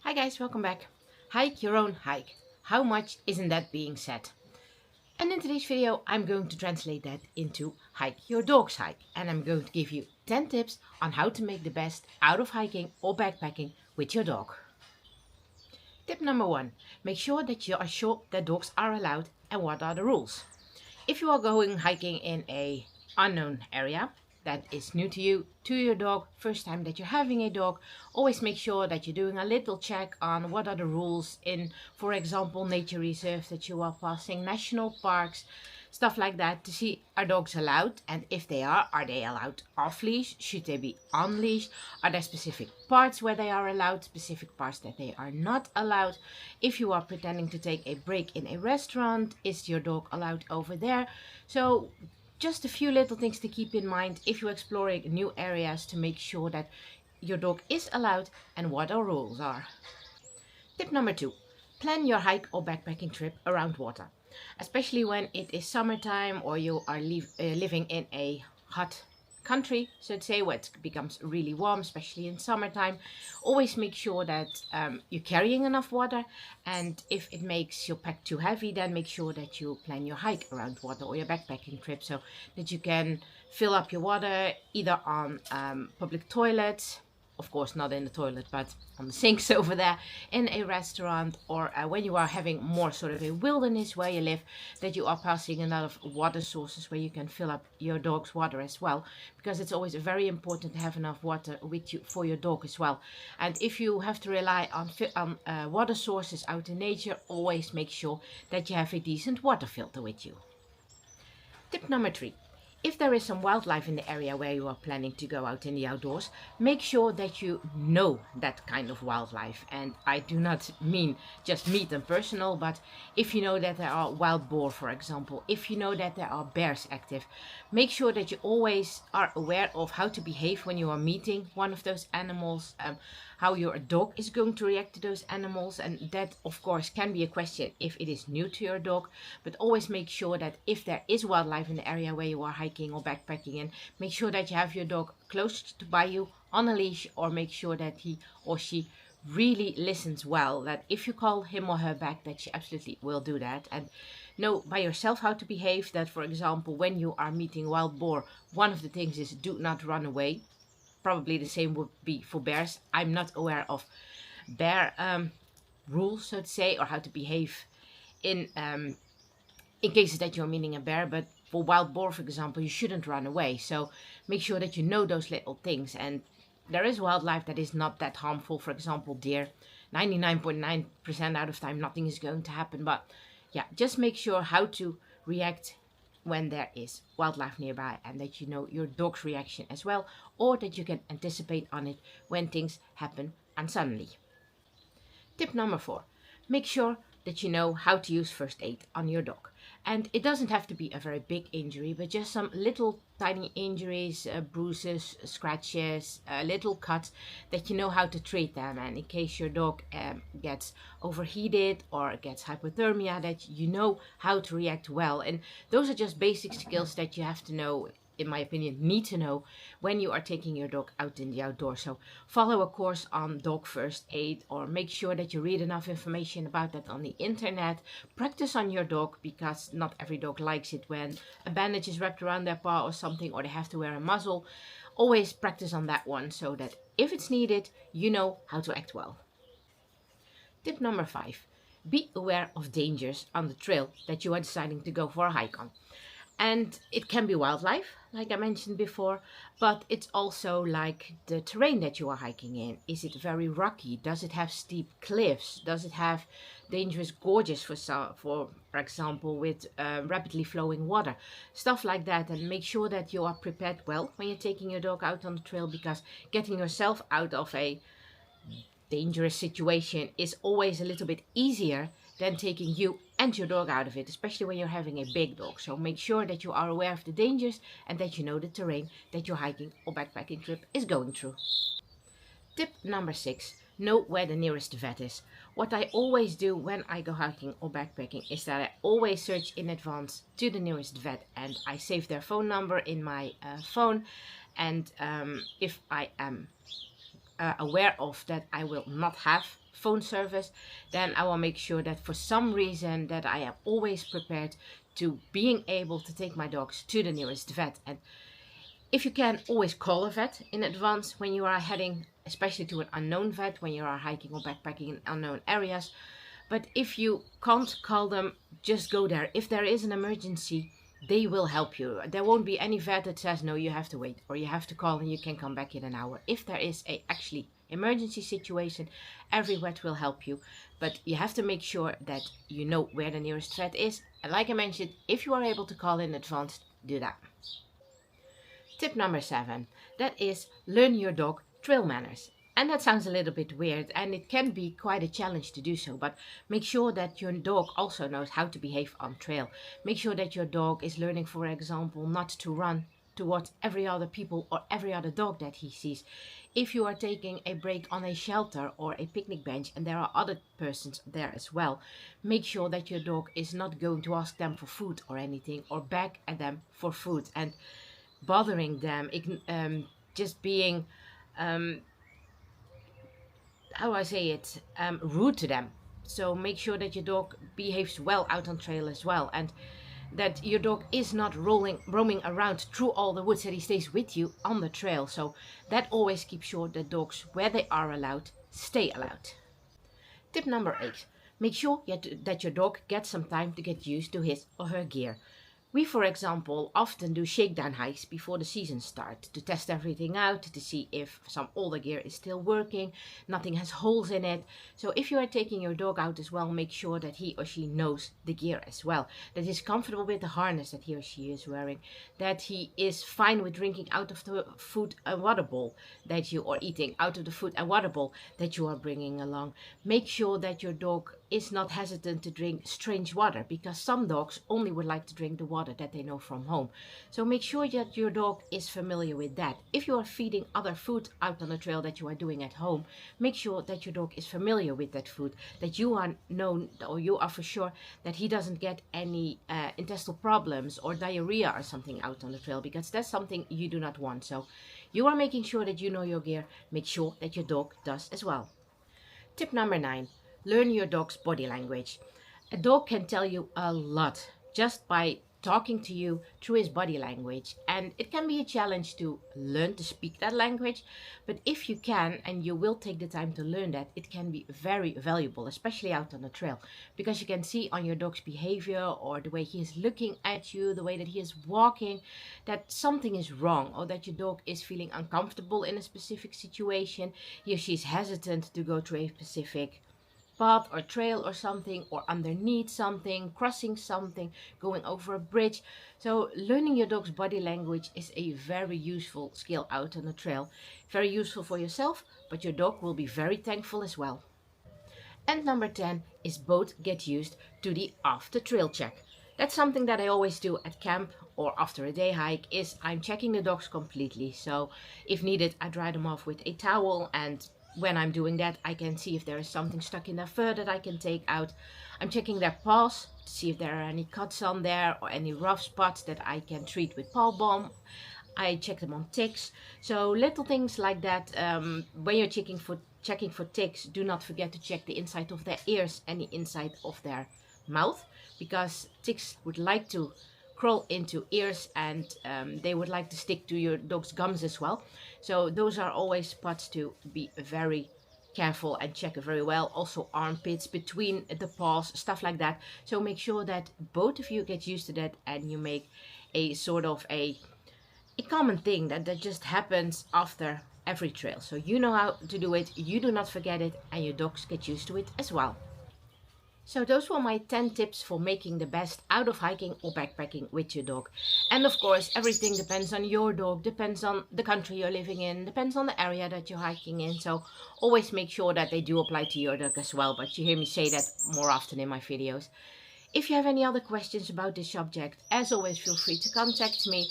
Hi guys, welcome back. Hike your own hike. How much isn't that being said? And in today's video, I'm going to translate that into hike your dog's hike. And I'm going to give you 10 tips on how to make the best out of hiking or backpacking with your dog. Tip number 1. Make sure that you are sure that dogs are allowed and what are the rules. If you are going hiking in a unknown area that is new to you, to your dog, first time that you're having a dog, always make sure that you're doing a little check on what are the rules in, for example, nature reserves that you are passing, national parks, stuff like that, to see are dogs allowed, and if they are they allowed off leash, should they be on leash, are there specific parts where they are allowed, specific parts that they are not allowed. If you are pretending to take a break in a restaurant, is your dog allowed over there? So just a few little things to keep in mind if you're exploring new areas, to make sure that your dog is allowed and what our rules are. Tip number 2. Plan your hike or backpacking trip around water. Especially when it is summertime or you are living in a hot country, so to say, where it becomes really warm, especially in summertime. Always make sure that you're carrying enough water, and if it makes your pack too heavy, then make sure that you plan your hike around water or your backpacking trip so that you can fill up your water either on public toilets, of course not in the toilet, but on the sinks over there, in a restaurant, or when you are having more sort of a wilderness where you live, that you are passing a lot of water sources where you can fill up your dog's water as well, because it's always very important to have enough water with you for your dog as well. And if you have to rely on water sources out in nature, always make sure that you have a decent water filter with you. Tip number 3. If there is some wildlife in the area where you are planning to go out in the outdoors, make sure that you know that kind of wildlife. And I do not mean just meet them personal, but if you know that there are wild boar, for example, if you know that there are bears active, make sure that you always are aware of how to behave when you are meeting one of those animals, how your dog is going to react to those animals. And that, of course, can be a question if it is new to your dog, but always make sure that if there is wildlife in the area where you are hiking or backpacking in, make sure that you have your dog close to by you on a leash, or make sure that he or she really listens well, that if you call him or her back, that she absolutely will do that. And know by yourself how to behave, that for example, when you are meeting wild boar, one of the things is do not run away. Probably the same would be for bears. I'm not aware of bear rules, so to say, or how to behave in cases that you're meeting a bear. But for wild boar, for example, you shouldn't run away. So make sure that you know those little things. And there is wildlife that is not that harmful. For example, deer. 99.9% out of time, nothing is going to happen. But yeah, just make sure how to react when there is wildlife nearby, and that you know your dog's reaction as well, or that you can anticipate on it when things happen unsuddenly. Tip number 4. Make sure that you know how to use first aid on your dog. And it doesn't have to be a very big injury, but just some little tiny injuries, bruises, scratches, little cuts, that you know how to treat them. And in case your dog gets overheated or gets hypothermia, that you know how to react well. And those are just basic skills that you have to know, in my opinion, need to know when you are taking your dog out in the outdoors. So follow a course on dog first aid, or make sure that you read enough information about that on the internet. Practice on your dog, because not every dog likes it when a bandage is wrapped around their paw or something, or they have to wear a muzzle. Always practice on that one, so that if it's needed, you know how to act well. Tip number 5. Be aware of dangers on the trail that you are deciding to go for a hike on. And it can be wildlife, like I mentioned before, but it's also like the terrain that you are hiking in. Is it very rocky? Does it have steep cliffs? Does it have dangerous gorges, for example, with rapidly flowing water? Stuff like that. And make sure that you are prepared well when you're taking your dog out on the trail, because getting yourself out of a dangerous situation is always a little bit easier than taking you and your dog out of it, especially when you're having a big dog. So make sure that you are aware of the dangers and that you know the terrain that your hiking or backpacking trip is going through. Tip number 6. Know where the nearest vet is. What I always do when I go hiking or backpacking is that I always search in advance to the nearest vet, and I save their phone number in my phone. And if I am aware of that I will not have phone service, then I will make sure that for some reason that I am always prepared to being able to take my dogs to the nearest vet. And if you can, always call a vet in advance when you are heading, especially to an unknown vet, when you are hiking or backpacking in unknown areas. But if you can't call them, just go there. If there is an emergency, they will help you. There won't be any vet that says, no, you have to wait, or you have to call and you can come back in an hour. If there is a actually emergency situation, every vet will help you. But you have to make sure that you know where the nearest vet is. And like I mentioned, if you are able to call in advance, do that. Tip number 7, that is learn your dog trail manners. And that sounds a little bit weird, and it can be quite a challenge to do so, but make sure that your dog also knows how to behave on trail. Make sure that your dog is learning, for example, not to run towards every other people or every other dog that he sees. If you are taking a break on a shelter or a picnic bench and there are other persons there as well, make sure that your dog is not going to ask them for food or anything, or beg at them for food and bothering them, just being how I say it, rude to them. So make sure that your dog behaves well out on trail as well, and that your dog is not roaming around through all the woods, that he stays with you on the trail. So that always keeps sure that dogs, where they are allowed, stay allowed. Tip number 8. Make sure that your dog gets some time to get used to his or her gear. We, for example, often do shakedown hikes before the season starts to test everything out, to see if some older gear is still working, nothing has holes in it. So if you are taking your dog out as well, make sure that he or she knows the gear as well, that he's comfortable with the harness that he or she is wearing, that he is fine with drinking out of the food and water bowl that you are eating, out of the food and water bowl that you are bringing along. Make sure that your dog is not hesitant to drink strange water, because some dogs only would like to drink the water that they know from home. So make sure that your dog is familiar with that. If you are feeding other food out on the trail that you are doing at home, make sure that your dog is familiar with that food, that you are known, or you are for sure that he doesn't get any intestinal problems or diarrhea or something out on the trail, because that's something you do not want. So you are making sure that you know your gear. Make sure that your dog does as well. Tip number 9. Learn your dog's body language. A dog can tell you a lot just by talking to you through his body language, and it can be a challenge to learn to speak that language, but if you can and you will take the time to learn that, it can be very valuable, especially out on the trail, because you can see on your dog's behavior or the way he is looking at you, the way that he is walking, that something is wrong, or that your dog is feeling uncomfortable in a specific situation. He or she is hesitant to go through a specific path or trail or something, or underneath something, crossing something, going over a bridge. So learning your dog's body language is a very useful skill out on the trail. Very useful for yourself, but your dog will be very thankful as well. And number 10 is both get used to the after trail check. That's something that I always do at camp or after a day hike, is I'm checking the dogs completely. So if needed, I dry them off with a towel, and when I'm doing that, I can see if there is something stuck in their fur that I can take out. I'm checking their paws to see if there are any cuts on there or any rough spots that I can treat with paw balm. I check them on ticks. So little things like that. When you're checking for ticks, do not forget to check the inside of their ears and the inside of their mouth, because ticks would like to crawl into ears, and they would like to stick to your dog's gums as well. So those are always spots to be very careful and check very well. Also armpits, between the paws, stuff like that. So make sure that both of you get used to that, and you make a sort of a common thing that just happens after every trail. So you know how to do it, you do not forget it, and your dogs get used to it as well. So those were my 10 tips for making the best out of hiking or backpacking with your dog. And of course, everything depends on your dog, depends on the country you're living in, depends on the area that you're hiking in. So always make sure that they do apply to your dog as well. But you hear me say that more often in my videos. If you have any other questions about this subject, as always, feel free to contact me.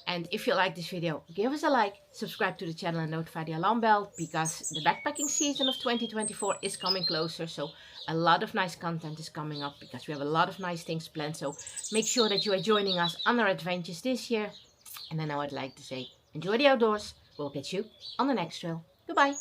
And if you like this video, give us a like, subscribe to the channel and notify the alarm bell, because the backpacking season of 2024 is coming closer. So a lot of nice content is coming up, because we have a lot of nice things planned. So make sure that you are joining us on our adventures this year. And then I would like to say, enjoy the outdoors. We'll catch you on the next trail. Goodbye.